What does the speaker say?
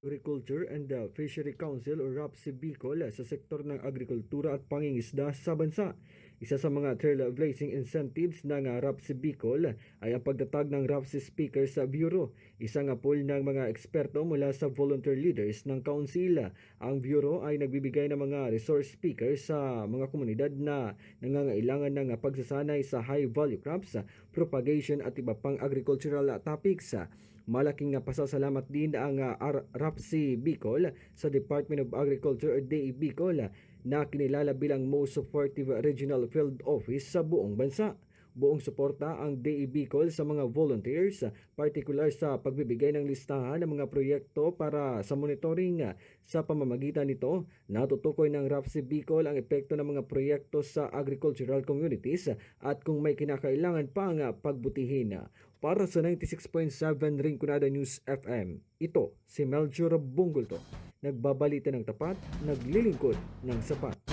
Agriculture and Fishery Council o RAPC Bicol sa sektor ng agrikultura at pangingisda sa bansa. Isa sa mga trailblazing incentives ng RAPC Bicol ay ang pagtatag ng RAPC Speaker sa Bureau, isang pool ng mga eksperto mula sa volunteer leaders ng council. Ang Bureau ay nagbibigay ng mga resource speakers sa mga komunidad na nangangailangan ng pagsasanay sa high-value crops, propagation at iba pang agricultural topics. Malaking pasasalamat din ang RAPC Bicol sa Department of Agriculture o DA Bicol na kinilala bilang most supportive regional field office sa buong bansa. Buong suporta ang DA Bicol sa mga volunteers, partikular sa pagbibigay ng listahan ng mga proyekto para sa monitoring. Sa pamamagitan nito, natutukoy ng RAPC Bicol ang epekto ng mga proyekto sa agricultural communities at kung may kinakailangan pang pagbutihin. Para sa 96.7 Rinconada News FM, ito si Melchor Bungulto. Nagbabalita ng tapat, naglilingkod ng sapat.